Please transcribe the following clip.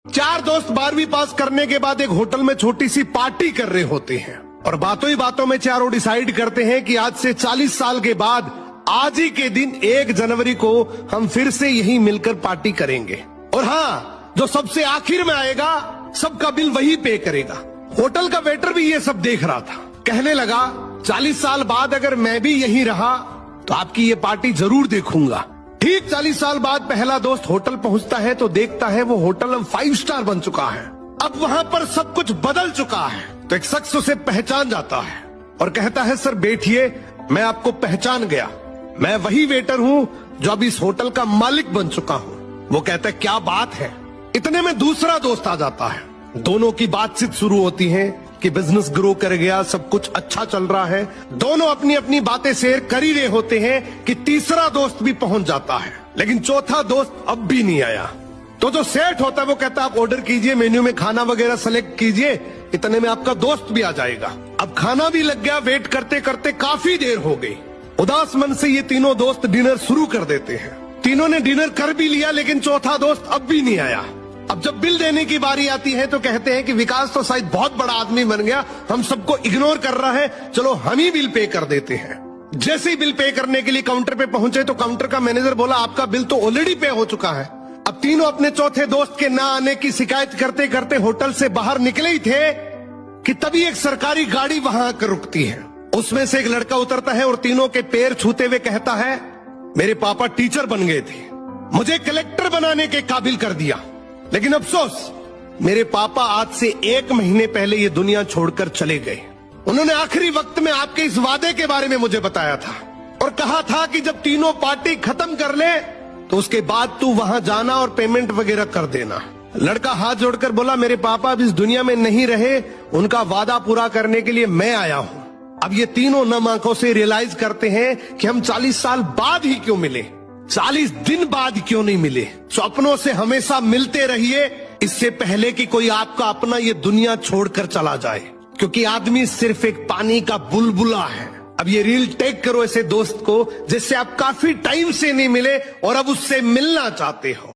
चार दोस्त 12वीं पास करने के बाद एक होटल में छोटी सी पार्टी कर रहे होते हैं और बातों ही बातों में चारों डिसाइड करते हैं कि आज से 40 साल के बाद आज ही के दिन 1 जनवरी को हम फिर से यही मिलकर पार्टी करेंगे। और हाँ, जो सबसे आखिर में आएगा सबका बिल वही पे करेगा। होटल का वेटर भी ये सब देख रहा था। कहने लगा 40 साल बाद अगर मैं भी यहीं रहा तो आपकी ये पार्टी जरूर देखूंगा। ठीक 40 साल बाद पहला दोस्त होटल पहुंचता है तो देखता है वो होटल अब 5 स्टार बन चुका है। अब वहां पर सब कुछ बदल चुका है। तो एक शख्स उसे पहचान जाता है और कहता है, सर बैठिए, मैं आपको पहचान गया, मैं वही वेटर हूँ जो अब इस होटल का मालिक बन चुका हूँ। वो कहता है, क्या बात है। इतने में दूसरा दोस्त आ जाता है। दोनों की बातचीत शुरू होती है कि बिजनेस ग्रो कर गया, सब कुछ अच्छा चल रहा है। दोनों अपनी अपनी बातें शेयर कर ही रहे होते हैं कि तीसरा दोस्त भी पहुंच जाता है, लेकिन चौथा दोस्त अब भी नहीं आया। तो जो सेठ होता है वो कहता है, आप ऑर्डर कीजिए, मेन्यू में खाना वगैरह सेलेक्ट कीजिए, इतने में आपका दोस्त भी आ जाएगा। अब खाना भी लग गया। वेट करते करते काफी देर हो गई। उदास मन से ये तीनों दोस्त डिनर शुरू कर देते हैं। तीनों ने डिनर कर भी लिया, लेकिन चौथा दोस्त अब भी नहीं आया। अब जब बिल देने की बारी आती है तो कहते हैं कि विकास तो शायद बहुत बड़ा आदमी बन गया, हम सबको इग्नोर कर रहा है, चलो हम ही बिल पे कर देते हैं। जैसे ही बिल पे करने के लिए काउंटर पे पहुंचे तो काउंटर का मैनेजर बोला, आपका बिल तो ऑलरेडी पे हो चुका है। अब तीनों अपने चौथे दोस्त के ना आने की शिकायत करते करते होटल से बाहर निकले ही थे कि तभी एक सरकारी गाड़ी वहां आकर रुकती है। उसमें से एक लड़का उतरता है और तीनों के पैर छूते हुए कहता है, मेरे पापा टीचर बन गए थे, मुझे कलेक्टर बनाने के काबिल कर दिया, लेकिन अफसोस मेरे पापा आज से 1 महीने पहले ये दुनिया छोड़कर चले गए। उन्होंने आखिरी वक्त में आपके इस वादे के बारे में मुझे बताया था और कहा था कि जब तीनों पार्टी खत्म कर ले तो उसके बाद तू वहां जाना और पेमेंट वगैरह कर देना। लड़का हाथ जोड़कर बोला, मेरे पापा अब इस दुनिया में नहीं रहे, उनका वादा पूरा करने के लिए मैं आया हूं। अब ये तीनों नम आंखों से रियलाइज करते हैं कि हम 40 साल बाद ही क्यों मिले, 40 दिन बाद क्यों नहीं मिले। स्वप्नों से हमेशा मिलते रहिए, इससे पहले कि कोई आपका अपना ये दुनिया छोड़कर चला जाए, क्योंकि आदमी सिर्फ एक पानी का बुलबुला है। अब ये रील टेक करो ऐसे दोस्त को जिससे आप काफी टाइम से नहीं मिले और अब उससे मिलना चाहते हो।